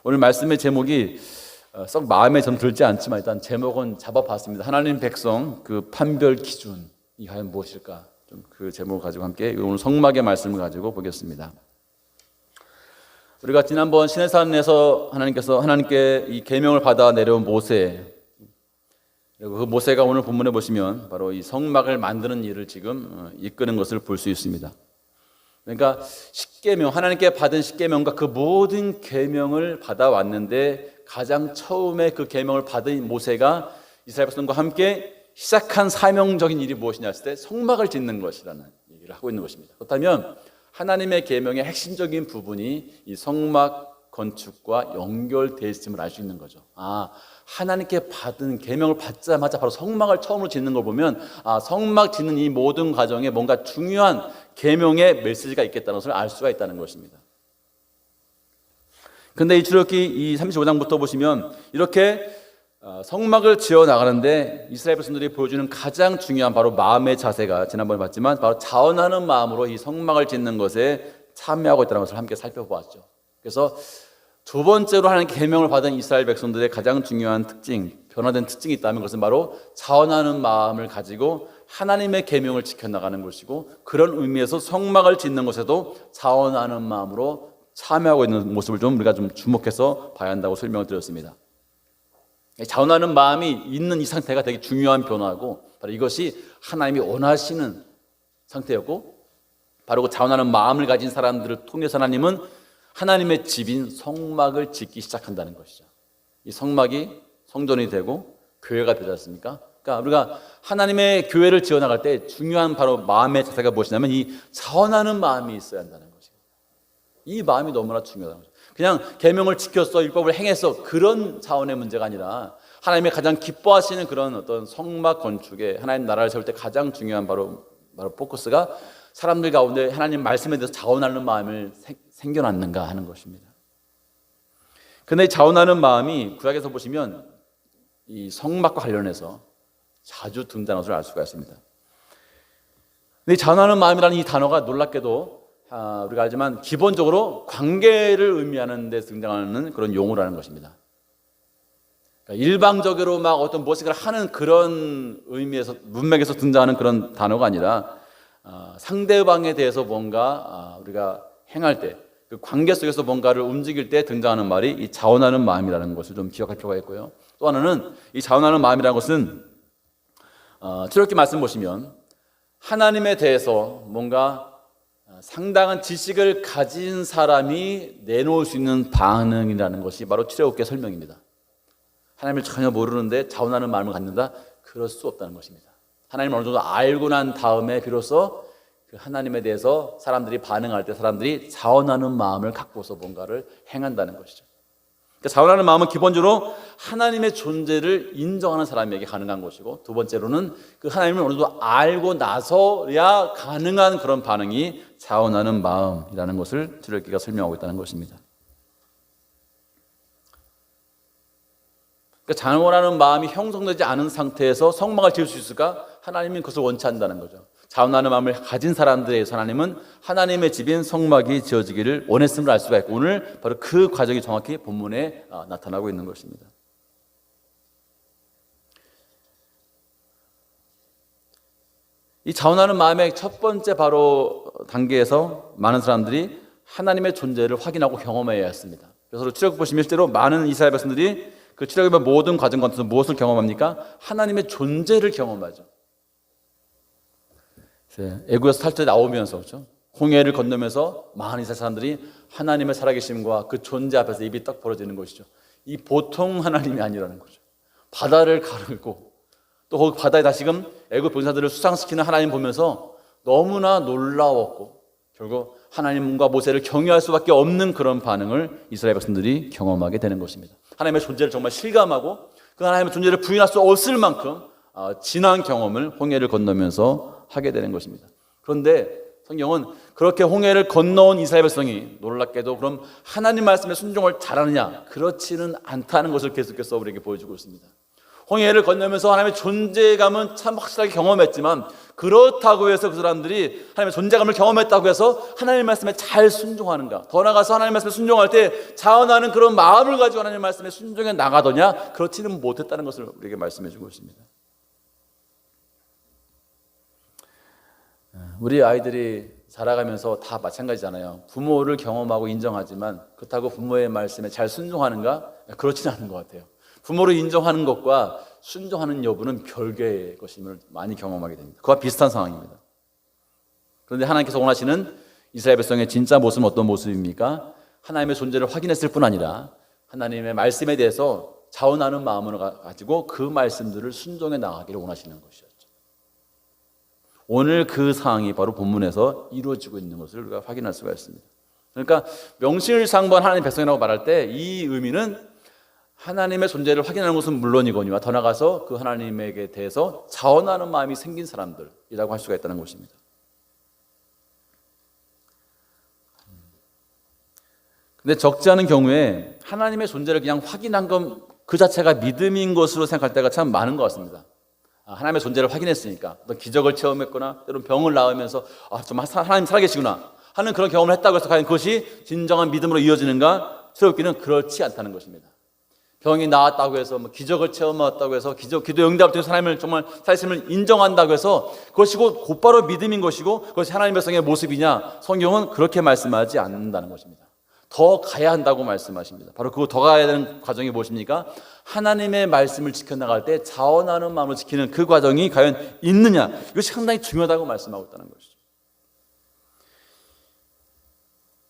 오늘 말씀의 제목이 썩 마음에 좀 들지 않지만 일단 제목은 잡아봤습니다. 하나님 백성 그 판별 기준이 과연 무엇일까? 좀 그 제목을 가지고 함께 오늘 성막의 말씀을 가지고 보겠습니다. 우리가 지난번 시내산에서 하나님께 이 계명을 받아 내려온 모세, 그리고 그 모세가 오늘 본문에 보시면 바로 이 성막을 만드는 일을 지금 이끄는 것을 볼 수 있습니다. 그러니까 십계명, 하나님께 받은 십계명과 그 모든 계명을 받아왔는데 가장 처음에 그 계명을 받은 모세가 이스라엘 백성과 함께 시작한 사명적인 일이 무엇이냐 했을 때 성막을 짓는 것이라는 얘기를 하고 있는 것입니다. 그렇다면 하나님의 계명의 핵심적인 부분이 이 성막 건축과 연결되어 있음을 알 수 있는 거죠. 하나님께 받은 계명을 받자마자 바로 성막을 처음으로 짓는 걸 보면 성막 짓는 이 모든 과정에 뭔가 중요한 계명의 메시지가 있겠다는 것을 알 수가 있다는 것입니다. 근데 이 출애굽기 이 35장부터 보시면 이렇게 성막을 지어 나가는데 이스라엘 백성들이 보여주는 가장 중요한 바로 마음의 자세가 지난번에 봤지만 바로 자원하는 마음으로 이 성막을 짓는 것에 참여하고 있다는 것을 함께 살펴보았죠. 그래서 두 번째로 하나님 계명을 받은 이스라엘 백성들의 가장 중요한 특징, 변화된 특징이 있다면 그것은 바로 자원하는 마음을 가지고 하나님의 계명을 지켜나가는 것이고, 그런 의미에서 성막을 짓는 것에도 자원하는 마음으로 참여하고 있는 모습을 우리가 좀 주목해서 봐야 한다고 설명을 드렸습니다. 자원하는 마음이 있는 이 상태가 되게 중요한 변화고, 바로 이것이 하나님이 원하시는 상태였고, 바로 그 자원하는 마음을 가진 사람들을 통해서 하나님은 하나님의 집인 성막을 짓기 시작한다는 것이죠. 이 성막이 성전이 되고 교회가 되지 않습니까? 그러니까 우리가 하나님의 교회를 지어나갈 때 중요한 바로 마음의 자세가 무엇이냐면 이 자원하는 마음이 있어야 한다는 것이에요. 이 마음이 너무나 중요하다는 거죠. 그냥 계명을 지켰어, 율법을 행했어, 그런 차원의 문제가 아니라 하나님의 가장 기뻐하시는 그런 어떤 성막 건축에 하나님 나라를 세울 때 가장 중요한 바로 포커스가 사람들 가운데 하나님 말씀에 대해서 자원하는 마음을 생겨났는가 하는 것입니다. 그런데 자원하는 마음이 구약에서 보시면 이 성막과 관련해서 자주 등장하는 것을 알 수가 있습니다. 근데 자원하는 마음이라는 이 단어가 놀랍게도 우리가 알지만 기본적으로 관계를 의미하는 데 등장하는 그런 용어라는 것입니다. 그러니까 일방적으로 막 어떤 무엇인가를 하는 그런 의미에서 문맥에서 등장하는 그런 단어가 아니라 상대방에 대해서 뭔가 우리가 행할 때 그 관계 속에서 뭔가를 움직일 때 등장하는 말이 이 자원하는 마음이라는 것을 좀 기억할 필요가 있고요. 또 하나는 이 자원하는 마음이라는 것은 출애굽기 말씀 보시면 하나님에 대해서 뭔가 상당한 지식을 가진 사람이 내놓을 수 있는 반응이라는 것이 바로 출애굽기의 설명입니다. 하나님을 전혀 모르는데 자원하는 마음을 갖는다? 그럴 수 없다는 것입니다. 하나님을 어느 정도 알고 난 다음에 비로소 그 하나님에 대해서 사람들이 반응할 때 사람들이 자원하는 마음을 갖고서 뭔가를 행한다는 것이죠. 그러니까 자원하는 마음은 기본적으로 하나님의 존재를 인정하는 사람에게 가능한 것이고, 두 번째로는 그 하나님을 어느 정도 알고 나서야 가능한 그런 반응이 자원하는 마음이라는 것을 출애굽기가 설명하고 있다는 것입니다. 그러니까 자원하는 마음이 형성되지 않은 상태에서 성막을 지을 수 있을까? 하나님은 그것을 원치 않는다는 거죠. 자원하는 마음을 가진 사람들에서 하나님은 하나님의 집인 성막이 지어지기를 원했음을 알 수가 있고, 오늘 바로 그 과정이 정확히 본문에 나타나고 있는 것입니다. 이 자원하는 마음의 첫 번째 바로 단계에서 많은 사람들이 하나님의 존재를 확인하고 경험해야 했습니다. 그래서 출애굽 보시면 실제로 많은 이스라엘 백성들이 그 출애굽의 모든 과정 가운데서 무엇을 경험합니까? 하나님의 존재를 경험하죠. 애굽에서 탈출해 나오면서 그렇죠? 홍해를 건너면서 많은 이스라엘 사람들이 하나님의 살아계심과 그 존재 앞에서 입이 딱 벌어지는 것이죠. 이 보통 하나님이 아니라는 거죠. 바다를 가르고 또 거기 바다에 다시금 애굽 병사들을 수상시키는 하나님 보면서 너무나 놀라웠고, 결국 하나님과 모세를 경외할 수밖에 없는 그런 반응을 이스라엘 백성들이 경험하게 되는 것입니다. 하나님의 존재를 정말 실감하고 그 하나님의 존재를 부인할 수 없을 만큼 진한 경험을 홍해를 건너면서 하게 되는 것입니다. 그런데 성경은 그렇게 홍해를 건너온 이스라엘 백성이 놀랍게도 그럼 하나님 말씀에 순종을 잘하느냐? 그렇지는 않다는 것을 계속해서 우리에게 보여주고 있습니다. 홍해를 건너면서 하나님의 존재감은 참 확실하게 경험했지만 그렇다고 해서 그 사람들이 하나님의 존재감을 경험했다고 해서 하나님의 말씀에 잘 순종하는가? 더 나아가서 하나님의 말씀에 순종할 때 자원하는 그런 마음을 가지고 하나님의 말씀에 순종해 나가더냐? 그렇지는 못했다는 것을 우리에게 말씀해 주고 있습니다. 우리 아이들이 자라가면서 다 마찬가지잖아요. 부모를 경험하고 인정하지만 그렇다고 부모의 말씀에 잘 순종하는가? 그렇지는 않은 것 같아요. 부모를 인정하는 것과 순종하는 여부는 별개의 것임을 많이 경험하게 됩니다. 그와 비슷한 상황입니다. 그런데 하나님께서 원하시는 이스라엘 백성의 진짜 모습은 어떤 모습입니까? 하나님의 존재를 확인했을 뿐 아니라 하나님의 말씀에 대해서 자원하는 마음을 가지고 그 말씀들을 순종해 나가기를 원하시는 것이었죠. 오늘 그 상황이 바로 본문에서 이루어지고 있는 것을 우리가 확인할 수가 있습니다. 그러니까 명실상부한 하나님의 백성이라고 말할 때 이 의미는 하나님의 존재를 확인하는 것은 물론이거니와 더 나아가서 그 하나님에게 대해서 자원하는 마음이 생긴 사람들이라고 할 수가 있다는 것입니다. 근데 적지 않은 경우에 하나님의 존재를 그냥 확인한 것 그 자체가 믿음인 것으로 생각할 때가 참 많은 것 같습니다. 하나님의 존재를 확인했으니까 어떤 기적을 체험했거나 때로는 병을 나으면서 정말 하나님 살아계시구나 하는 그런 경험을 했다고 해서 과연 그것이 진정한 믿음으로 이어지는가? 새롭기는 그렇지 않다는 것입니다. 병이 나았다고 해서 기적을 체험했다고 해서 기도 응답을 통해서 하나님을 정말 살아계심을 인정한다고 해서 그것이 곧바로 믿음인 것이고 그것이 하나님의 백성의 모습이냐? 성경은 그렇게 말씀하지 않는다는 것입니다. 더 가야 한다고 말씀하십니다. 바로 그 더 가야 되는 과정이 무엇입니까? 하나님의 말씀을 지켜나갈 때 자원하는 마음으로 지키는 그 과정이 과연 있느냐? 이것이 상당히 중요하다고 말씀하고 있다는 것이죠.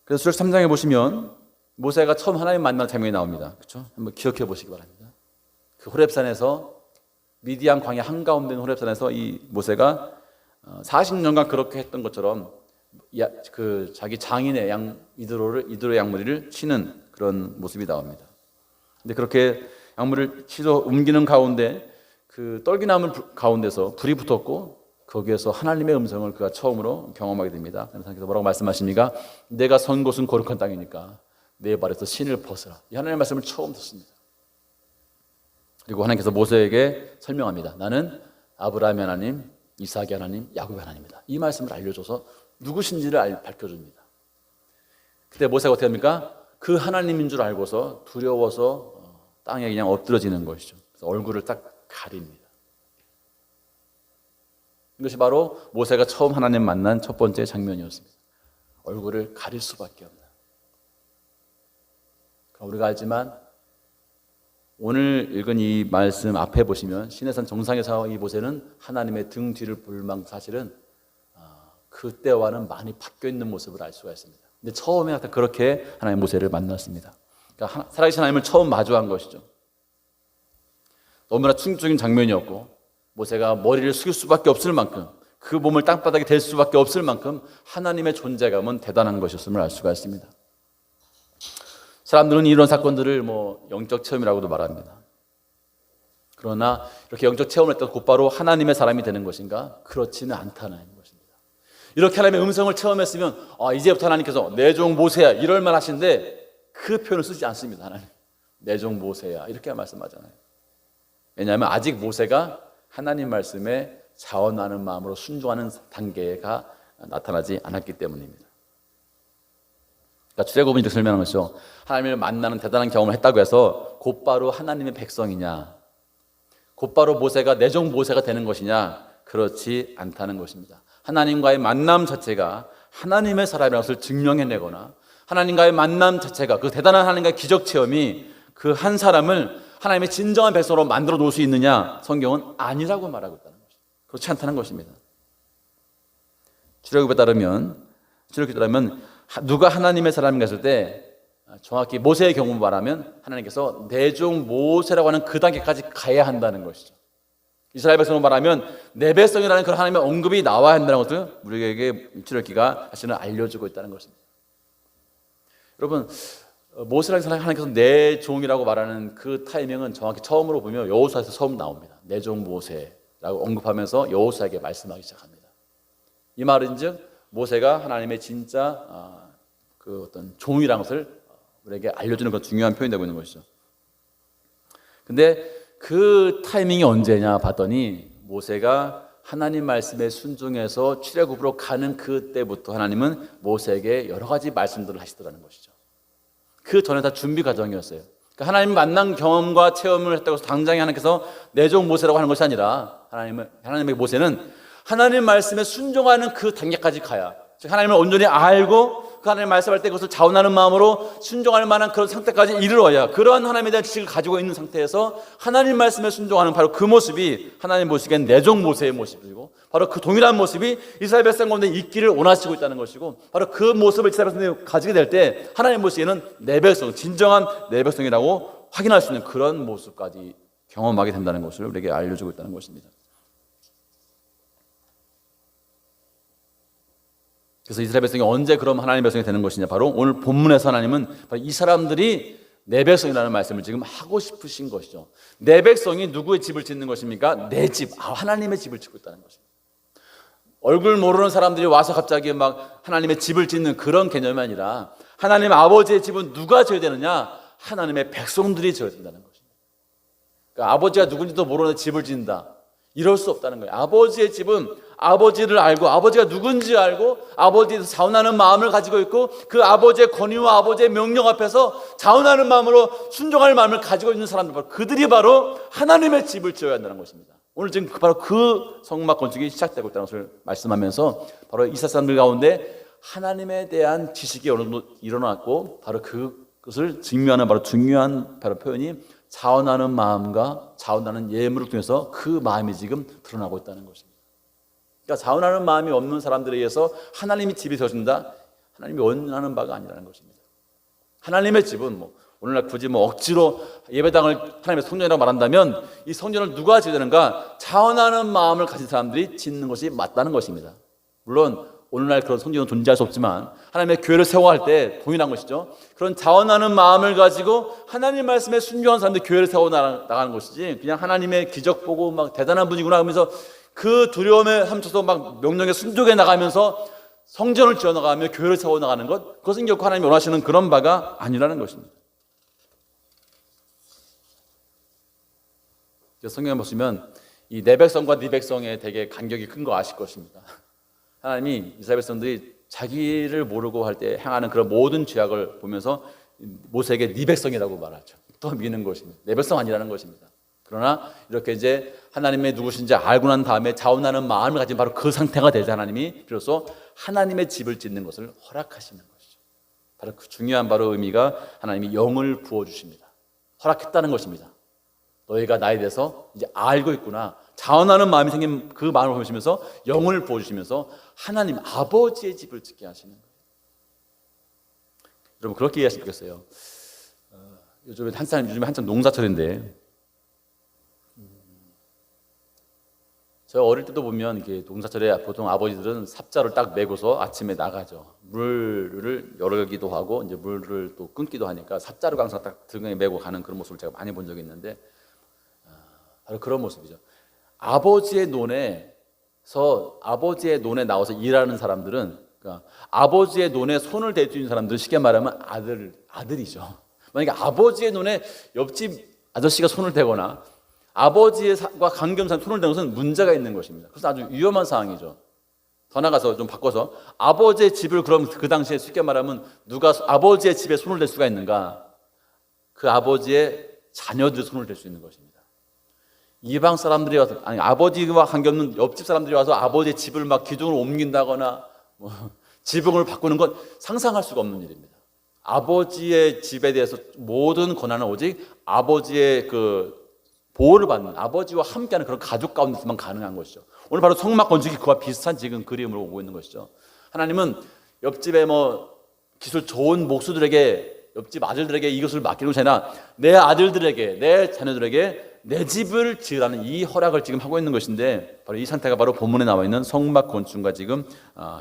그래서 출애굽 3장에 보시면 모세가 처음 하나님 만난 장면이 나옵니다. 그렇죠? 한번 기억해 보시기 바랍니다. 그 호렙산에서 미디안 광야 한가운데 있는 호렙산에서 이 모세가 40년간 그렇게 했던 것처럼 자기 장인의 이드로의 양무리를 치는 그런 모습이 나옵니다. 근데 그렇게 양무리를 옮기는 가운데 그 떨기나무 가운데서 불이 붙었고 거기에서 하나님의 음성을 그가 처음으로 경험하게 됩니다. 하나님께서 뭐라고 말씀하십니까? 내가 선 곳은 거룩한 땅이니까 내 발에서 신을 벗으라. 이 하나님의 말씀을 처음 듣습니다. 그리고 하나님께서 모세에게 설명합니다. 나는 아브라함의 하나님, 이삭의 하나님, 야곱의 하나님이다. 이 말씀을 알려줘서 누구신지를 밝혀줍니다. 그때 모세가 어떻게 합니까? 그 하나님인 줄 알고서 두려워서 땅에 그냥 엎드러지는 것이죠. 그래서 얼굴을 딱 가립니다. 이것이 바로 모세가 처음 하나님 만난 첫 번째 장면이었습니다. 얼굴을 가릴 수밖에 없는. 우리가 알지만 오늘 읽은 이 말씀 앞에 보시면 시내산 정상에서 이 모세는 하나님의 등 뒤를 볼 만큼 사실은 그때와는 많이 바뀌어 있는 모습을 알 수가 있습니다. 근데 처음에 그렇게 하나님 모세를 만났습니다. 그러니까 살아계신 하나님을 처음 마주한 것이죠. 너무나 충격적인 장면이었고 모세가 머리를 숙일 수밖에 없을 만큼 그 몸을 땅바닥에 댈 수밖에 없을 만큼 하나님의 존재감은 대단한 것이었음을 알 수가 있습니다. 사람들은 이런 사건들을 영적 체험이라고도 말합니다. 그러나 이렇게 영적 체험을 했던 곧바로 하나님의 사람이 되는 것인가? 그렇지는 않다는 것입니다. 이렇게 하나님의 음성을 체험했으면 이제부터 하나님께서 내 종 모세야 이럴 만하신데 그 표현을 쓰지 않습니다. 하나님 내 종 모세야 이렇게 말씀하잖아요. 왜냐하면 아직 모세가 하나님 말씀에 자원하는 마음으로 순종하는 단계가 나타나지 않았기 때문입니다. 그러니까 출애굽은 이렇게 설명하는 것이죠. 하나님을 만나는 대단한 경험을 했다고 해서 곧바로 하나님의 백성이냐, 곧바로 모세가 내 종 모세가 되는 것이냐, 그렇지 않다는 것입니다. 하나님과의 만남 자체가 하나님의 사람이라는 것을 증명해내거나 하나님과의 만남 자체가 그 대단한 하나님과의 기적 체험이 그 한 사람을 하나님의 진정한 백성으로 만들어 놓을 수 있느냐? 성경은 아니라고 말하고 있다는 것입니다. 그렇지 않다는 것입니다. 출애굽에 따르면 누가 하나님의 사람인가 했을 때 정확히 모세의 경우 말하면 하나님께서 내 종 모세라고 하는 그 단계까지 가야 한다는 것이죠. 이스라엘 백성으로 말하면 내 백성이라는 그런 하나님의 언급이 나와야 한다는 것을 우리에게 출애굽기가 사실은 알려주고 있다는 것입니다. 여러분 모세라는 하나님께서 내 종이라고 말하는 그 타이밍은 정확히 처음으로 보면 여호수아에서 처음 나옵니다. 내 종 모세라고 언급하면서 여호수아에게 말씀하기 시작합니다. 이 말은즉 모세가 하나님의 진짜 그 어떤 종이라는 것을 우리에게 알려주는 그런 중요한 표현이 되고 있는 것이죠. 근데 그 타이밍이 언제냐 봤더니 모세가 하나님 말씀에 순종해서 출애굽으로 가는 그때부터 하나님은 모세에게 여러 가지 말씀들을 하시더라는 것이죠. 그 전에 다 준비 과정이었어요. 그러니까 하나님 만난 경험과 체험을 했다고 해서 당장에 하나님께서 내 종 모세라고 하는 것이 아니라 하나님의 모세는 하나님 말씀에 순종하는 그 단계까지 가야, 즉 하나님을 온전히 알고 그 하나님 말씀할 때 그것을 자원하는 마음으로 순종할 만한 그런 상태까지 이르러야, 그러한 하나님에 대한 지식을 가지고 있는 상태에서 하나님 말씀에 순종하는 바로 그 모습이 하나님 보시기엔 내 종 모세의 모습이고, 바로 그 동일한 모습이 이스라엘 백성 가운데 있기를 원하시고 있다는 것이고, 바로 그 모습을 이스라엘 백성이 가지게 될 때 하나님 보시기에는 내 백성, 진정한 내 백성이라고 확인할 수 있는 그런 모습까지 경험하게 된다는 것을 우리에게 알려주고 있다는 것입니다. 그래서 이스라엘 백성이 언제 그럼 하나님의 백성이 되는 것이냐, 바로 오늘 본문에서 하나님은 바로 이 사람들이 내 백성이라는 말씀을 지금 하고 싶으신 것이죠. 내 백성이 누구의 집을 짓는 것입니까? 내 집, 하나님의 집을 짓고 있다는 것입니다. 얼굴 모르는 사람들이 와서 갑자기 막 하나님의 집을 짓는 그런 개념이 아니라, 하나님 아버지의 집은 누가 지어야 되느냐? 하나님의 백성들이 지어야 된다는 것입니다. 그러니까 아버지가 누군지도 모르는 집을 짓는다, 이럴 수 없다는 거예요. 아버지의 집은 아버지를 알고 아버지가 누군지 알고 아버지에서 자원하는 마음을 가지고 있고, 그 아버지의 권위와 아버지의 명령 앞에서 자원하는 마음으로 순종할 마음을 가지고 있는 사람들, 그들이 바로 하나님의 집을 지어야 한다는 것입니다. 오늘 지금 바로 그 성막 건축이 시작되고 있다는 것을 말씀하면서, 바로 이스라엘 사람들 가운데 하나님에 대한 지식이 어느 정도 일어났고, 바로 그것을 증명하는 바로 중요한 바로 표현이 자원하는 마음과 자원하는 예물을 통해서 그 마음이 지금 드러나고 있다는 것입니다. 그러니까 자원하는 마음이 없는 사람들에 의해서 하나님이 집이 되어진다, 하나님이 원하는 바가 아니라는 것입니다. 하나님의 집은 오늘날 굳이 억지로 예배당을 하나님의 성전이라고 말한다면, 이 성전을 누가 지어야 되는가? 자원하는 마음을 가진 사람들이 짓는 것이 맞다는 것입니다. 물론 오늘날 그런 성전은 존재할 수 없지만, 하나님의 교회를 세워갈 때 동일한 것이죠. 그런 자원하는 마음을 가지고 하나님 말씀에 순종한 사람들이 교회를 세워 나가는 것이지, 그냥 하나님의 기적 보고 막 대단한 분이구나 하면서 그 두려움에 함쳐서 막 명령에 순종해 나가면서 성전을 지어 나가며 교회를 세워 나가는 것, 그것은 결코 하나님이 원하시는 그런 바가 아니라는 것입니다. 성경에 보시면 이 내 백성과 네 백성의 되게 간격이 큰 거 아실 것입니다. 하나님이 이스라엘 백성들이 자기를 모르고 할 때 행하는 그런 모든 죄악을 보면서 모세에게 네 백성이라고 말하죠. 또 미는 것입니다. 내 백성 아니라는 것입니다. 그러나 이렇게 이제 하나님의 누구신지 알고 난 다음에 자원하는 마음을 가진 바로 그 상태가 되자 하나님이 비로소 하나님의 집을 짓는 것을 허락하시는 것이죠. 바로 그 중요한 바로 의미가 하나님이 영을 부어주십니다. 허락했다는 것입니다. 너희가 나에 대해서 이제 알고 있구나, 자원하는 마음이 생긴 그 마음을 보시면서 영을 부어주시면서 하나님 아버지의 집을 짓게 하시는 거예요. 여러분 그렇게 이해하시면 좋겠어요. 요즘에 한참 농사철인데, 저희 어릴 때도 보면 이게 농사철에 보통 아버지들은 삽자를 딱 메고서 아침에 나가죠. 물을 열기도 하고 이제 물을 또 끊기도 하니까 삽자루 항상 딱 등에 메고 가는 그런 모습을 제가 많이 본 적이 있는데, 바로 그런 모습이죠. 아버지의 논에 나와서 일하는 사람들은, 그러니까 아버지의 논에 손을 대고 있는 사람들은 쉽게 말하면 아들이죠. 만약에 아버지의 논에 옆집 아저씨가 손을 대거나 아버지와 관계없는 손을 대는 것은 문제가 있는 것입니다. 그래서 아주 위험한 상황이죠. 더 나가서 좀 바꿔서, 아버지의 집을 그럼 그 당시에 쉽게 말하면 누가 아버지의 집에 손을 댈 수가 있는가? 그 아버지의 자녀들이 손을 댈 수 있는 것입니다. 이방 사람들이 와서, 아니 아버지와 관계없는 옆집 사람들이 와서 아버지의 집을 막 기둥을 옮긴다거나 지붕을 바꾸는 건 상상할 수가 없는 일입니다. 아버지의 집에 대해서 모든 권한은 오직 아버지의 그 보호를 받는, 아버지와 함께하는 그런 가족 가운데서만 가능한 것이죠. 오늘 바로 성막 건축이 그와 비슷한 지금 그림으로 오고 있는 것이죠. 하나님은 옆집에 기술 좋은 목수들에게, 옆집 아들들에게 이것을 맡기는 것이 아니라 내 아들들에게, 내 자녀들에게 내 집을 지으라는 이 허락을 지금 하고 있는 것인데, 바로 이 상태가 바로 본문에 나와 있는 성막 건축과 지금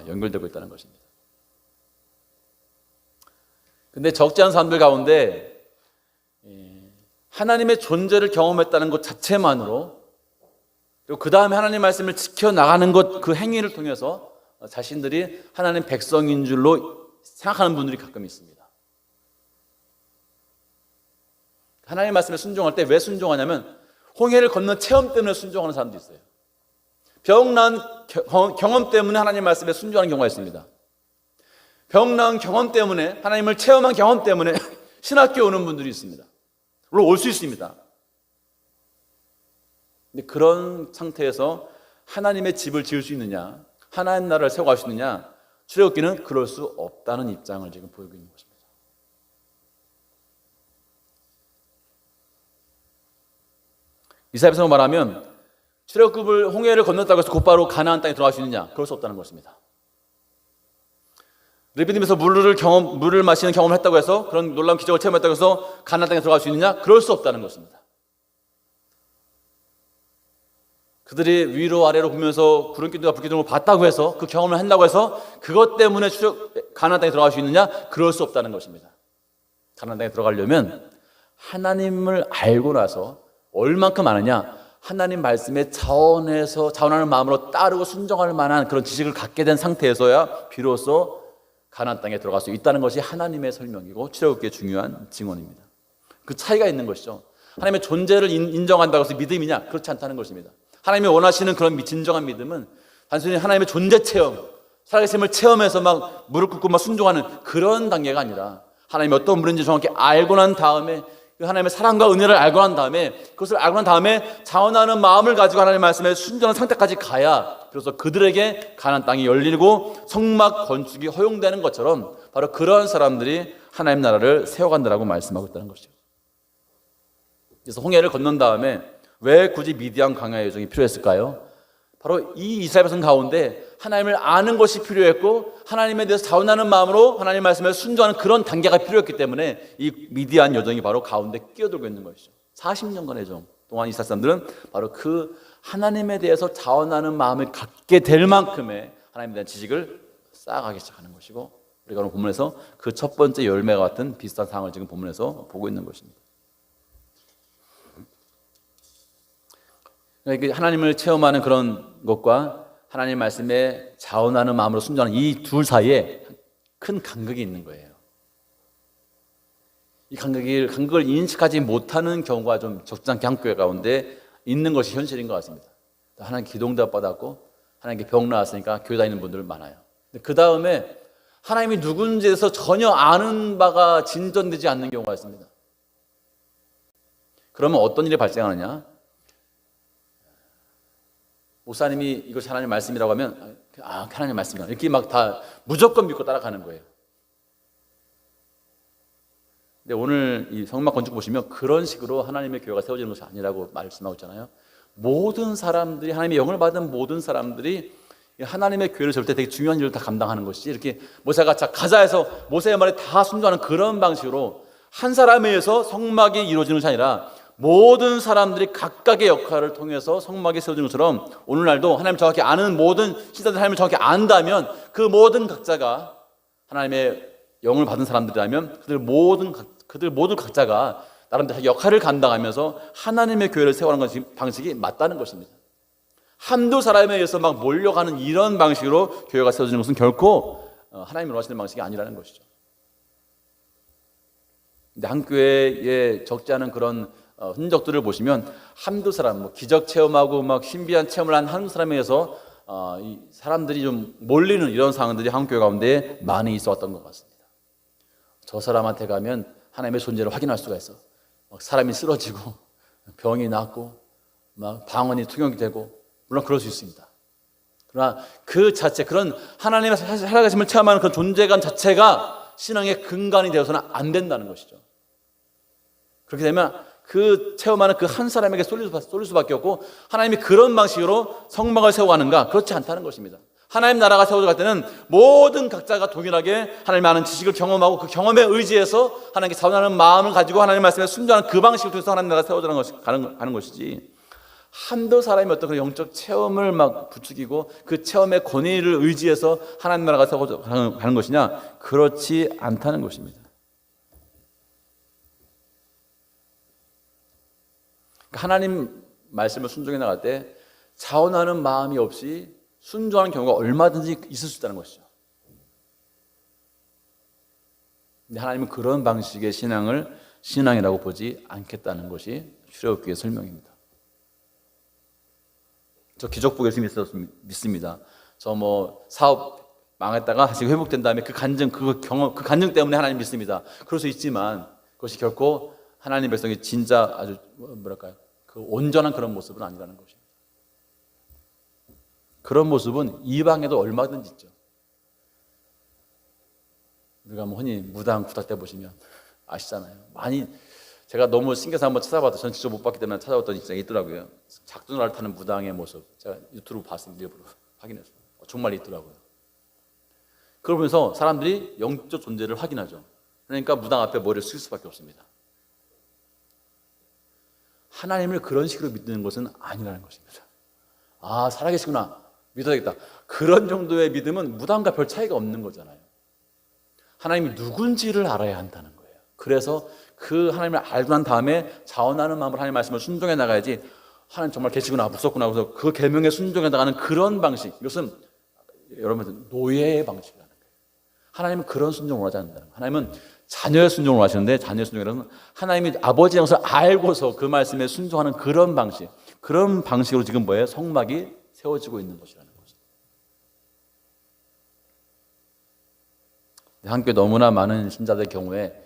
연결되고 있다는 것입니다. 근데 적지 않은 사람들 가운데 하나님의 존재를 경험했다는 것 자체만으로, 그리고 그 다음에 하나님의 말씀을 지켜나가는 것, 그 행위를 통해서 자신들이 하나님 백성인 줄로 생각하는 분들이 가끔 있습니다. 하나님의 말씀에 순종할 때 왜 순종하냐면 홍해를 건넌 체험 때문에 순종하는 사람도 있어요. 병난 경험 때문에 하나님 말씀에 순종하는 경우가 있습니다. 병난 경험 때문에, 하나님을 체험한 경험 때문에 신학교에 오는 분들이 있습니다. 물론 올 수 있습니다. 근데 그런 상태에서 하나님의 집을 지을 수 있느냐, 하나님 나라를 세워갈 수 있느냐, 출애굽기는 그럴 수 없다는 입장을 지금 보이고 있는 것입니다. 이사야서로 말하면 출애굽을 홍해를 건넜다고 해서 곧바로 가나안 땅에 들어갈 수 있느냐? 그럴 수 없다는 것입니다. 르비딤에서 물을 마시는 경험을 했다고 해서, 그런 놀라운 기적을 체험했다고 해서 가나안 땅에 들어갈 수 있느냐? 그럴 수 없다는 것입니다. 그들이 위로 아래로 보면서 구름 기둥과 불 기둥을 봤다고 해서, 그 경험을 한다고 해서 그것 때문에 가나안 땅에 들어갈 수 있느냐? 그럴 수 없다는 것입니다. 가나안 땅에 들어가려면 하나님을 알고 나서 얼만큼 아느냐? 하나님 말씀에 자원하는 마음으로 따르고 순종할 만한 그런 지식을 갖게 된 상태에서야 비로소 가나안 땅에 들어갈 수 있다는 것이 하나님의 설명이고 출애굽기의 중요한 증언입니다. 그 차이가 있는 것이죠. 하나님의 존재를 인정한다고 해서 믿음이냐? 그렇지 않다는 것입니다. 하나님이 원하시는 그런 진정한 믿음은 단순히 하나님의 존재 체험, 살아계심을 체험해서 막 무릎 꿇고 막 순종하는 그런 단계가 아니라, 하나님이 어떤 분인지 정확히 알고 난 다음에, 그 하나님의 사랑과 은혜를 알고 난 다음에, 그것을 알고 난 다음에 자원하는 마음을 가지고 하나님의 말씀에 순종하는 상태까지 가야 비로소 그들에게 가나안 땅이 열리고 성막 건축이 허용되는 것처럼 바로 그런 사람들이 하나님 나라를 세워간다라고 말씀하고 있다는 것이죠. 그래서 홍해를 건넌 다음에 왜 굳이 미디안 광야 여정이 필요했을까요? 바로 이 이스라엘 백성 가운데 하나님을 아는 것이 필요했고, 하나님에 대해서 자원하는 마음으로 하나님 말씀에 순종하는 그런 단계가 필요했기 때문에 이 미디안 여정이 바로 가운데 끼어들고 있는 것이죠. 40년간의 여정 동안 이스라엘 사람들은 바로 그 하나님에 대해서 자원하는 마음을 갖게 될 만큼의 하나님에 대한 지식을 쌓아가기 시작하는 것이고, 우리가 오늘 본문에서 그 첫 번째 열매와 같은 비슷한 상황을 지금 본문에서 보고 있는 것입니다. 그러니까 하나님을 체험하는 그런 것과 하나님 말씀에 자원하는 마음으로 순종하는 이 둘 사이에 큰 간극이 있는 거예요. 이 간극을 인식하지 못하는 경우가 좀 적잖게 한교회 가운데 있는 것이 현실인 것 같습니다. 하나님 기도응답 받았고 하나님께 병 나았으니까 교회 다니는 분들 많아요. 그 다음에 하나님이 누군지에 대해서 전혀 아는 바가 진전되지 않는 경우가 있습니다. 그러면 어떤 일이 발생하느냐? 목사님이 이것이 하나님 말씀이라고 하면 하나님 말씀이다 이렇게 막 다 무조건 믿고 따라가는 거예요. 근데 오늘 이 성막 건축 보시면 그런 식으로 하나님의 교회가 세워지는 것이 아니라고 말씀하고 있잖아요. 모든 사람들이, 하나님의 영을 받은 모든 사람들이 하나님의 교회를 세울 때 되게 중요한 일을 다 감당하는 것이, 이렇게 모세가 가자해서 모세의 말에 다 순종하는 그런 방식으로 한 사람에 의해서 성막이 이루어지는 것이 아니라 모든 사람들이 각각의 역할을 통해서 성막이 세워지는 것처럼, 오늘날도 하나님 정확히 아는 모든 신자들 하나님을 정확히 안다면 그 모든 각자가 하나님의 영을 받은 사람들이라면 그들 모두 각자가 나름대로 역할을 감당하면서 하나님의 교회를 세워가는 방식이 맞다는 것입니다. 한두 사람에 의해서 막 몰려가는 이런 방식으로 교회가 세워지는 것은 결코 하나님이 원하시는 방식이 아니라는 것이죠. 근데 한 교회에 적지 않은 그런 흔적들을 보시면 한두 사람, 기적 체험하고 막 신비한 체험을 한 한 사람에 의해서 이 사람들이 좀 몰리는 이런 상황들이 한국 교회 가운데 많이 있었던 것 같습니다. 저 사람한테 가면 하나님의 존재를 확인할 수가 있어. 막 사람이 쓰러지고 병이 낫고 막 방언이 통역이 되고, 물론 그럴 수 있습니다. 그러나 그 자체, 그런 하나님의 살아계심을 체험하는 그 존재감 자체가 신앙의 근간이 되어서는 안 된다는 것이죠. 그렇게 되면 그 체험하는 그 한 사람에게 쏠릴 수밖에 없고, 하나님이 그런 방식으로 성막을 세워가는가? 그렇지 않다는 것입니다. 하나님 나라가 세워져 갈 때는 모든 각자가 동일하게 하나님의 아는 지식을 경험하고 그 경험에 의지해서 하나님께 자원하는 마음을 가지고 하나님 말씀에 순종하는 그 방식을 통해서 하나님 나라가 가는 것이지, 한두 사람이 어떤 그 영적 체험을 막 부추기고 그 체험의 권위를 의지해서 하나님 나라가 세워져 가는 것이냐? 그렇지 않다는 것입니다. 하나님 말씀을 순종해 나갈 때 자원하는 마음이 없이 순종하는 경우가 얼마든지 있을 수 있다는 것이죠. 근데 하나님은 그런 방식의 신앙을 신앙이라고 보지 않겠다는 것이 출애굽기의 설명입니다. 저 기적 보고 열심히 믿습니다. 저 뭐 사업 망했다가 다시 회복된 다음에 그 간증, 그 경험, 그 간증 때문에 하나님 믿습니다. 그럴 수 있지만 그것이 결코 하나님 백성이 진짜 아주 뭐랄까요? 그 온전한 그런 모습은 아니라는 것입니다. 그런 모습은 이방에도 얼마든지 있죠. 우리가 뭐 흔히 무당 구타 때 보시면 아시잖아요. 많이 제가 너무 신기해서 한번 찾아봐도 전 직접 못 봤기 때문에 찾아봤더니 진짜 있더라고요. 작두나를 타는 무당의 모습 제가 유튜브로 봤습니다. 일부러 확인했어요. 정말 있더라고요. 그걸 보면서 사람들이 영적 존재를 확인하죠. 그러니까 무당 앞에 머리를 숙일 수밖에 없습니다. 하나님을 그런 식으로 믿는 것은 아니라는 것입니다. 아, 살아계시구나. 믿어야겠다. 그런 정도의 믿음은 무당과 별 차이가 없는 거잖아요. 하나님이 누군지를 알아야 한다는 거예요. 그래서 그 하나님을 알고 난 다음에 자원하는 마음으로 하나님 말씀을 순종해 나가야지, 하나님 정말 계시구나, 무섭구나, 그래서 그 계명에 순종해 나가는 그런 방식, 이것은 여러분 노예의 방식이라는 거예요. 하나님은 그런 순종을 원하지 않는다는 거예요. 하나님은 자녀의 순종을 원하시는데, 자녀의 순종이라는 하나님이 아버지의 것을 알고서 그 말씀에 순종하는 그런 방식, 그런 방식으로 지금 뭐예요? 성막이 세워지고 있는 것이라는 거죠. 한국에 너무나 많은 신자들의 경우에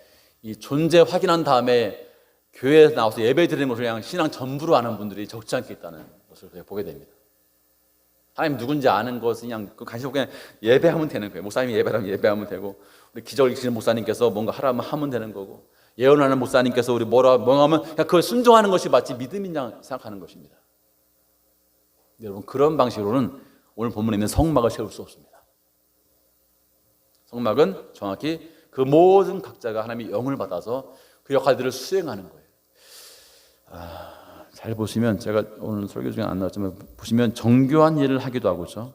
이 존재 확인한 다음에 교회에서 나와서 예배 드리는 것을 그냥 신앙 전부로 아는 분들이 적지 않게 있다는 것을 보게 됩니다. 하나님 누군지 아는 것은 그냥 관심 없게 예배하면 되는 거예요. 목사님이 예배하면 예배하면 되고, 우리 기적을 읽으시는 목사님께서 뭔가 하라면 하면 되는 거고, 예언하는 목사님께서 우리 뭐라 하면 그냥 그걸 순종하는 것이 마치 믿음이냐 생각하는 것입니다. 여러분, 그런 방식으로는 오늘 본문에 있는 성막을 세울 수 없습니다. 성막은 정확히 그 모든 각자가 하나님의 영을 받아서 그 역할들을 수행하는 거예요. 잘 보시면, 제가 오늘 설교 중에 안 나왔지만 보시면 정교한 일을 하기도 하고, 그렇죠?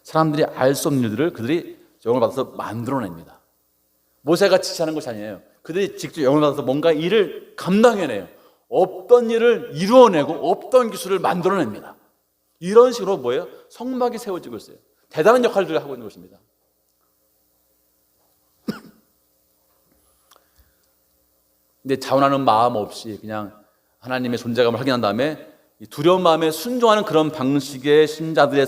사람들이 알 수 없는 일들을 그들이 영을 받아서 만들어냅니다. 모세가 지시하는 것이 아니에요. 그들이 직접 영을 받아서 뭔가 일을 감당해내요. 없던 일을 이루어내고 없던 기술을 만들어냅니다. 이런 식으로 뭐예요? 성막이 세워지고 있어요. 대단한 역할들을 하고 있는 것입니다. 근데 자원하는 마음 없이 그냥 하나님의 존재감을 확인한 다음에 두려운 마음에 순종하는 그런 방식의 신자들의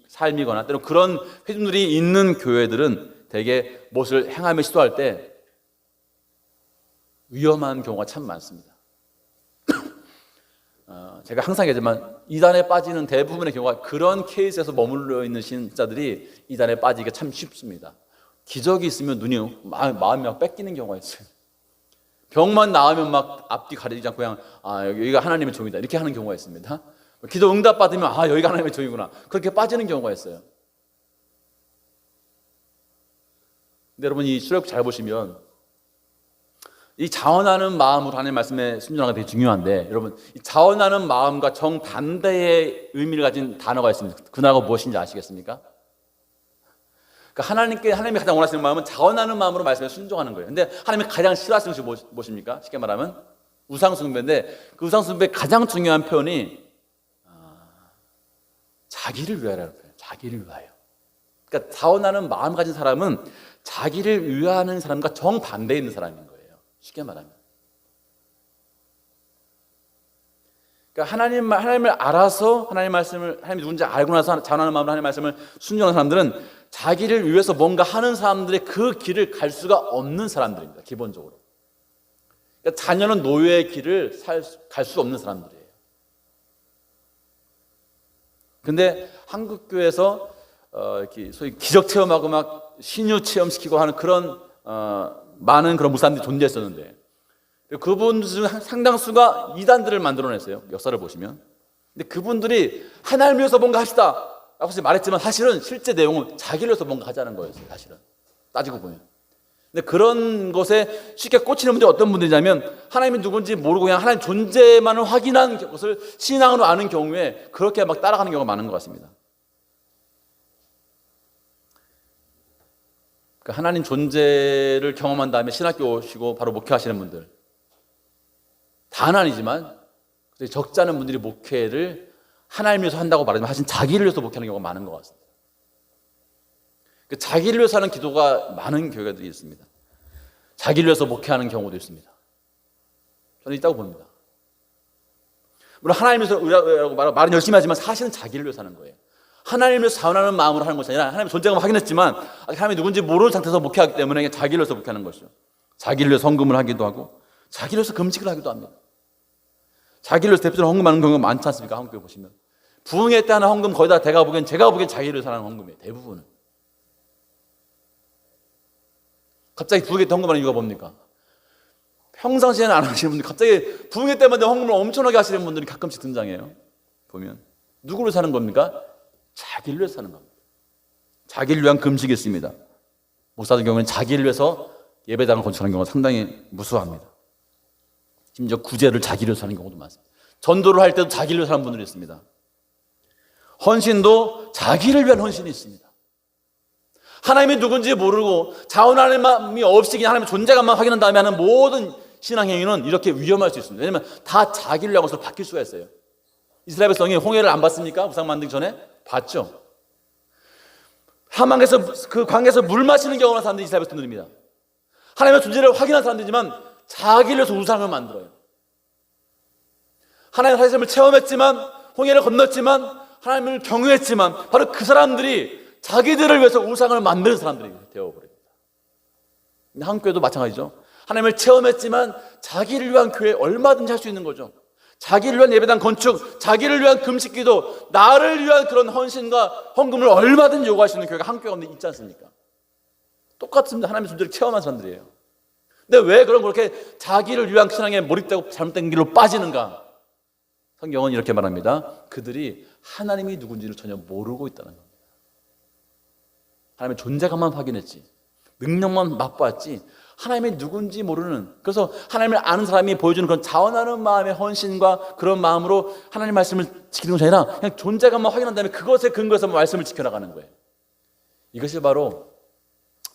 삶이거나 때로 그런 회중들이 있는 교회들은 대개 무엇을 행하며 시도할 때 위험한 경우가 참 많습니다. 제가 항상 얘기하지만 이단에 빠지는 대부분의 경우가 그런 케이스에서 머물러 있는 신자들이 이단에 빠지기가 참 쉽습니다. 기적이 있으면 마음이 막 뺏기는 경우가 있어요. 병만 나으면 막 앞뒤 가리지 않고 그냥 여기가 하나님의 종이다 이렇게 하는 경우가 있습니다. 기도 응답 받으면 여기가 하나님의 종이구나 그렇게 빠지는 경우가 있어요. 근데 여러분, 이 출애굽 잘 보시면 이 자원하는 마음으로 하나님의 말씀에 순종하는 게 되게 중요한데, 여러분, 이 자원하는 마음과 정반대의 의미를 가진 단어가 있습니다. 그 단어가 무엇인지 아시겠습니까? 그러니까 하나님이 가장 원하시는 마음은 자원하는 마음으로 말씀에 순종하는 거예요. 근데 하나님이 가장 싫어하시는 것이 무엇입니까? 쉽게 말하면 우상숭배인데, 그 우상숭배의 가장 중요한 표현이 자기를 위하여라는 표현이에요. 자기를 위하여. 그러니까 자원하는 마음 가진 사람은 자기를 위하는 사람과 정반대에 있는 사람인 거예요. 쉽게 말하면. 그러니까 하나님을 알아서 하나님이 누군지 알고 나서 자원하는 마음으로 하나님의 말씀을 순종하는 사람들은 자기를 위해서 뭔가 하는 사람들의 그 길을 갈 수가 없는 사람들입니다. 기본적으로. 그러니까 자녀는 노예의 길을 갈 수 없는 사람들이에요. 근데 한국 교회에서 이렇게 소위 기적 체험하고 막 신유 체험시키고 하는 그런 많은 그런 목사님들이 존재했었는데, 그분들 중 상당수가 이단들을 만들어냈어요. 역사를 보시면. 근데 그분들이 하나님을 위해서 뭔가 하시다 라고 말했지만 사실은 실제 내용은 자기를 위해서 뭔가 하자는 거였어요. 사실은 따지고 보면. 근데 그런 것에 쉽게 꽂히는 분들이 어떤 분들이냐면, 하나님이 누군지 모르고 그냥 하나님 존재만을 확인한 것을 신앙으로 아는 경우에 그렇게 막 따라가는 경우가 많은 것 같습니다. 그러니까 하나님 존재를 경험한 다음에 신학교 오시고 바로 목회하시는 분들, 다는 아니지만 적지 않은 분들이 목회를 하나님을 위해서 한다고 말하지만 사실 자기를 위해서 목회하는 경우가 많은 것 같습니다. 자기를 위해서 하는 기도가 많은 교회들이 있습니다. 자기를 위해서 목회하는 경우도 있습니다. 저는 있다고 봅니다. 물론 하나님에서 의라고 말은 열심히 하지만 사실은 자기를 위해서 하는 거예요. 하나님을 자원하는 마음으로 하는 것이 아니라 하나님의 존재감을 확인했지만 하나님이 누군지 모르는 상태에서 목회하기 때문에 그냥 자기를 위해서 목회하는 것이죠. 자기를 위해서 헌금을 하기도 하고 자기를 위해서 금식을 하기도 합니다. 자기를 위해서 대표적으로 헌금하는 경우가 많지 않습니까? 한국에 보시면 부흥회 때 하는 헌금 거의 다 제가 보기엔 자기를 위해서 하는 헌금이에요. 대부분은. 갑자기 부흥회 때 헌금하는 이유가 뭡니까? 평상시에는 안 하시는 분들 갑자기 부흥회 때만 헌금을 엄청나게 하시는 분들이 가끔씩 등장해요. 보면 누구를 사는 겁니까? 자기를 위해서 사는 겁니다. 자기를 위한 금식이 있습니다. 목사들 경우는 자기를 위해서 예배당을 건축하는 경우가 상당히 무수합니다. 심지어 구제를 자기를 위해서 하는 경우도 많습니다. 전도를 할 때도 자기를 위해서 하는 분들이 있습니다. 헌신도 자기를 위한 헌신이 있습니다. 하나님이 누군지 모르고 자원하는 마음이 없이 그냥 하나님의 존재감만 확인한 다음에 하는 모든 신앙행위는 이렇게 위험할 수 있습니다. 왜냐하면 다 자기를 위한 것으로 바뀔 수가 있어요. 이스라엘 백성이 홍해를 안 봤습니까? 우상 만들기 전에? 봤죠. 사막에서 그 광야에서 물 마시는 경험을 한 사람들이 이스라엘 백성들입니다. 하나님의 존재를 확인한 사람들이지만 자기를 위해서 우상을 만들어요. 하나님의 살아있음을 체험했지만 홍해를 건넜지만 하나님을 경외했지만 바로 그 사람들이 자기들을 위해서 우상을 만드는 사람들이 되어버립니다. 한국 교회도 마찬가지죠. 하나님을 체험했지만 자기를 위한 교회 얼마든지 할 수 있는 거죠. 자기를 위한 예배당 건축, 자기를 위한 금식기도, 나를 위한 그런 헌신과 헌금을 얼마든지 요구할 수 있는 교회가 한국 교회가 있지 않습니까? 똑같습니다. 하나님의 존재를 체험한 사람들이에요. 근데 왜 그렇게 자기를 위한 신앙에 몰입되고 잘못된 길로 빠지는가? 성경은 이렇게 말합니다. 그들이 하나님이 누군지를 전혀 모르고 있다는 겁니다. 하나님의 존재감만 확인했지, 능력만 맛보았지 하나님이 누군지 모르는, 그래서 하나님을 아는 사람이 보여주는 그런 자원하는 마음의 헌신과 그런 마음으로 하나님 말씀을 지키는 것이 아니라 그냥 존재감만 확인한 다음에 그것에 근거해서 말씀을 지켜나가는 거예요. 이것이 바로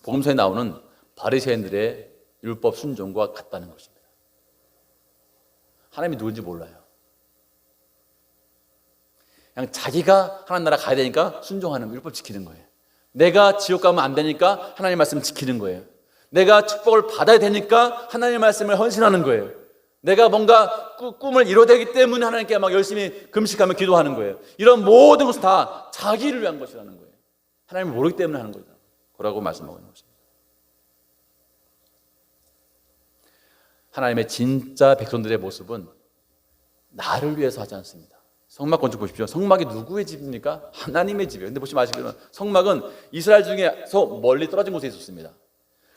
복음서에 나오는 바리새인들의 율법 순종과 같다는 것입니다. 하나님이 누군지 몰라요. 그냥 자기가 하나님 나라 가야 되니까 순종하는, 율법 지키는 거예요. 내가 지옥 가면 안 되니까 하나님 말씀을 지키는 거예요. 내가 축복을 받아야 되니까 하나님 말씀을 헌신하는 거예요. 내가 뭔가 꿈을 이뤄야 되기 때문에 하나님께 막 열심히 금식하며 기도하는 거예요. 이런 모든 것은 다 자기를 위한 것이라는 거예요. 하나님을 모르기 때문에 하는 거다. 그러고 말씀하고 있는 것입니다. 하나님의 진짜 백성들의 모습은 나를 위해서 하지 않습니다. 성막 건축 보십시오. 성막이 누구의 집입니까? 하나님의 집이에요. 근데 보시면 아시겠지만 성막은 이스라엘 중에서 멀리 떨어진 곳에 있었습니다.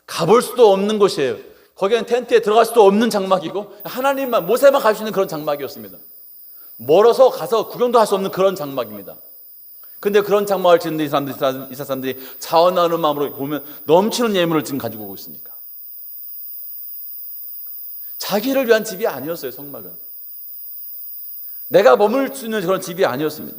가볼 수도 없는 곳이에요. 거기는 텐트에 들어갈 수도 없는 장막이고 하나님만, 모세만 갈 수 있는 그런 장막이었습니다. 멀어서 가서 구경도 할 수 없는 그런 장막입니다. 근데 그런 장막을 짓는데 이스라엘 사람들이 자원하는 마음으로 보면 넘치는 예물을 지금 가지고 오고 있으니까. 자기를 위한 집이 아니었어요. 성막은 내가 머물 수 있는 그런 집이 아니었습니다.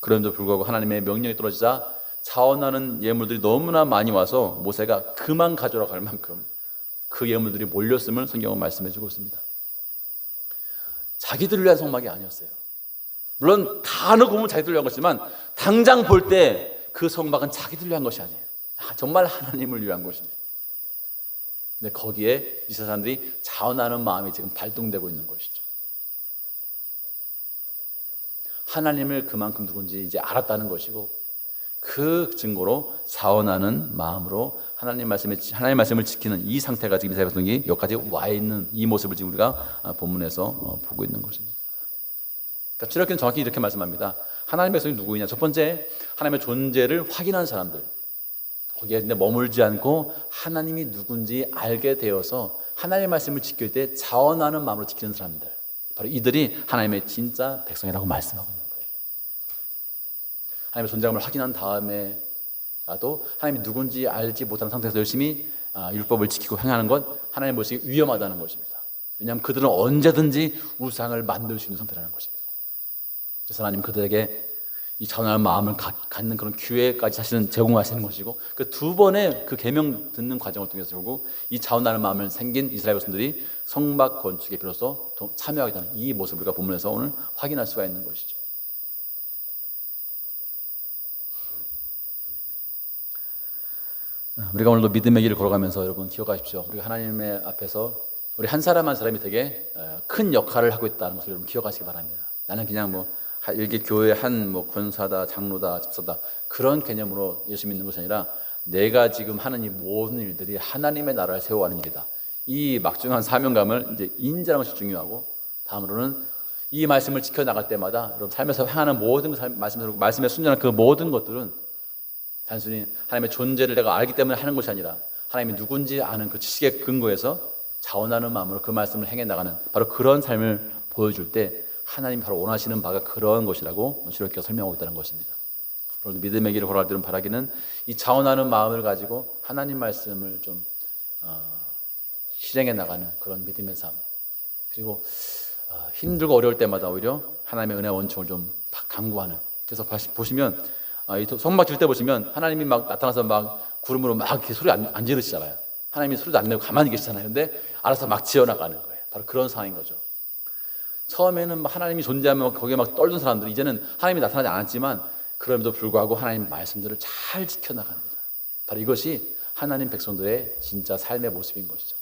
그럼에도 불구하고 하나님의 명령이 떨어지자 자원하는 예물들이 너무나 많이 와서 모세가 그만 가져라 갈 만큼 그 예물들이 몰렸음을 성경은 말씀해 주고 있습니다. 자기들을 위한 성막이 아니었어요. 물론 다 하는 보면 자기들을 위한 것이지만 당장 볼 때 그 성막은 자기들을 위한 것이 아니에요. 정말 하나님을 위한 것입니다. 근데 거기에 이스라엘 사람들이 자원하는 마음이 지금 발동되고 있는 것이죠. 하나님을 그만큼 누군지 이제 알았다는 것이고, 그 증거로 자원하는 마음으로 하나님 말씀을 지키는 이 상태가 지금 이스라엘 백성이 여기까지 와 있는 이 모습을 지금 우리가 본문에서 보고 있는 것입니다. 그러니까 출애굽기는 정확히 이렇게 말씀합니다. 하나님의 백성이 누구이냐? 첫 번째, 하나님의 존재를 확인한 사람들. 거기에 머물지 않고 하나님이 누군지 알게 되어서 하나님의 말씀을 지킬 때 자원하는 마음으로 지키는 사람들, 바로 이들이 하나님의 진짜 백성이라고 말씀하고 있는 거예요. 하나님의 존재감을 확인한 다음에 나도 하나님이 누군지 알지 못하는 상태에서 열심히 율법을 지키고 행하는 것, 하나님 모시기 위험하다는 것입니다. 왜냐하면 그들은 언제든지 우상을 만들 수 있는 상태라는 것입니다. 그래서 하나님 그들에게 이 자원하는 마음을 갖는 그런 기회까지 사실은 제공하시는 것이고, 그 두 번의 그 계명 듣는 과정을 통해서 결국 이 자원하는 마음을 생긴 이스라엘 백성들이 성막 건축에 비로소 참여하게 되는 이 모습을 우리가 본문에서 오늘 확인할 수가 있는 것이죠. 우리가 오늘도 믿음의 길을 걸어가면서 여러분 기억하십시오. 우리가 하나님의 앞에서 우리 한 사람 한 사람이 되게 큰 역할을 하고 있다는 것을 여러분 기억하시기 바랍니다. 나는 그냥 뭐 일개 교회 한 뭐 권사다, 장로다, 집사다 그런 개념으로 예수 믿는 것이 아니라 내가 지금 하는 이 모든 일들이 하나님의 나라를 세워가는 일이다. 이 막중한 사명감을 이제 인지하는 것이 중요하고, 다음으로는 이 말씀을 지켜나갈 때마다 여러분 삶에서 행하는 모든 말씀에 순전한 그 모든 것들은 단순히 하나님의 존재를 내가 알기 때문에 하는 것이 아니라 하나님이 누군지 아는 그 지식에 근거해서 자원하는 마음으로 그 말씀을 행해 나가는 바로 그런 삶을 보여줄 때 하나님이 바로 원하시는 바가 그런 것이라고 주님께서 설명하고 있다는 것입니다. 그리고 믿음의 길을 걸어갈 때는 바라기는 이 자원하는 마음을 가지고 하나님 말씀을 좀 실행해 나가는 그런 믿음의 삶, 그리고 힘들고 어려울 때마다 오히려 하나님의 은혜 원총을 좀 강구하는. 그래서 보시면 이 성막 질 때 보시면 하나님이 막 나타나서 막 구름으로 막 이렇게 소리 안 지르시잖아요. 하나님이 소리도 안 내고 가만히 계시잖아요. 근데 알아서 막 지어나가는 거예요. 바로 그런 상황인 거죠. 처음에는 하나님이 존재하면 거기에 막 떨던 사람들, 이제는 하나님이 나타나지 않았지만 그럼에도 불구하고 하나님 말씀들을 잘 지켜나갑니다. 바로 이것이 하나님 백성들의 진짜 삶의 모습인 것이죠.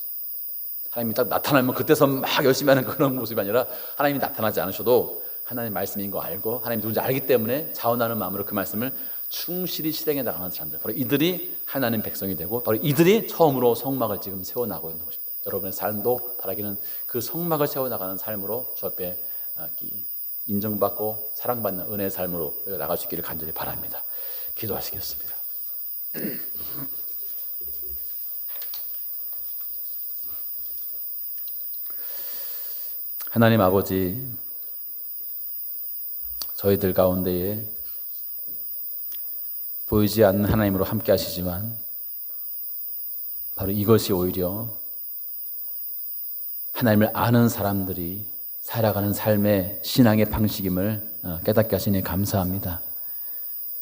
하나님이 딱 나타나면 그때서 막 열심히 하는 그런 모습이 아니라 하나님이 나타나지 않으셔도 하나님 말씀인 거 알고 하나님 누군지 알기 때문에 자원하는 마음으로 그 말씀을 충실히 실행해 나가는 사람들, 바로 이들이 하나님 백성이 되고 바로 이들이 처음으로 성막을 지금 세워나가고 있는 것입니다. 여러분의 삶도 바라기는 그 성막을 세워나가는 삶으로 주 앞에 인정받고 사랑받는 은혜의 삶으로 나갈 수 있기를 간절히 바랍니다. 기도하시겠습니다. 하나님 아버지, 저희들 가운데에 보이지 않는 하나님으로 함께 하시지만 바로 이것이 오히려 하나님을 아는 사람들이 살아가는 삶의 신앙의 방식임을 깨닫게 하시니 감사합니다.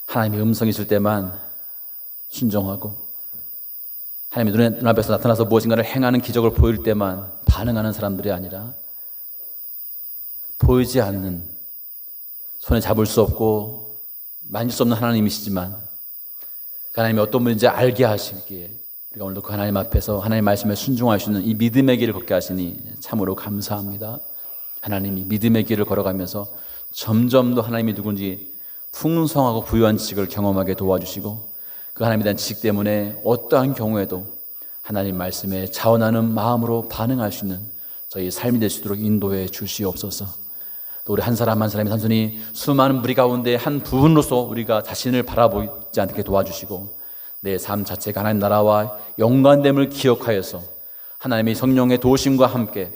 하나님의 음성이 있을 때만 순종하고 하나님의 눈앞에서 나타나서 무엇인가를 행하는 기적을 보일 때만 반응하는 사람들이 아니라 보이지 않는, 손에 잡을 수 없고 만질 수 없는 하나님이시지만 그 하나님이 어떤 분인지 알게 하시기에 우리가 오늘도 그 하나님 앞에서 하나님 말씀에 순종할 수 있는 이 믿음의 길을 걷게 하시니 참으로 감사합니다. 하나님이 믿음의 길을 걸어가면서 점점 더 하나님이 누군지 풍성하고 부유한 지식을 경험하게 도와주시고 그 하나님에 대한 지식 때문에 어떠한 경우에도 하나님 말씀에 자원하는 마음으로 반응할 수 있는 저희 삶이 될 수 있도록 인도해 주시옵소서. 또 우리 한 사람 한 사람이 단순히 수많은 무리 가운데 한 부분으로서 우리가 자신을 바라보지 않게 도와주시고 내 삶 자체가 하나님 나라와 연관됨을 기억하여서 하나님의 성령의 도우심과 함께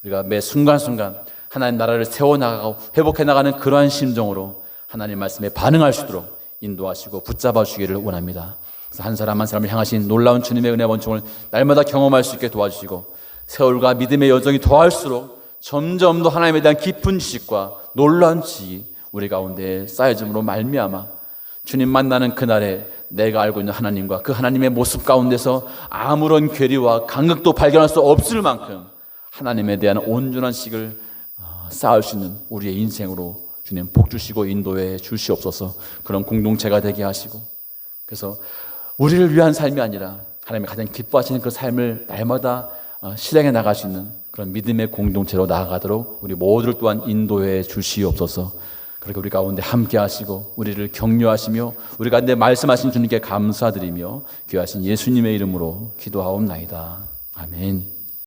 우리가 매 순간순간 하나님 나라를 세워나가고 회복해 나가는 그러한 심정으로 하나님 말씀에 반응할 수 있도록 인도하시고 붙잡아 주기를 원합니다. 그래서 한 사람 한 사람을 향하신 놀라운 주님의 은혜 원총을 날마다 경험할 수 있게 도와주시고 세월과 믿음의 여정이 더할수록 점점 더 하나님에 대한 깊은 지식과 놀라운 지식이 우리 가운데 쌓여짐으로 말미암아 주님 만나는 그날에 내가 알고 있는 하나님과 그 하나님의 모습 가운데서 아무런 괴리와 간극도 발견할 수 없을 만큼 하나님에 대한 온전한 지식을 쌓을 수 있는 우리의 인생으로 주님 복 주시고 인도해 주시옵소서. 그런 공동체가 되게 하시고, 그래서 우리를 위한 삶이 아니라 하나님이 가장 기뻐하시는 그 삶을 날마다 실행해 나갈 수 있는 그런 믿음의 공동체로 나아가도록 우리 모두를 또한 인도해 주시옵소서. 그렇게 우리 가운데 함께 하시고 우리를 격려하시며 우리 가운데 말씀하신 주님께 감사드리며 귀하신 예수님의 이름으로 기도하옵나이다. 아멘.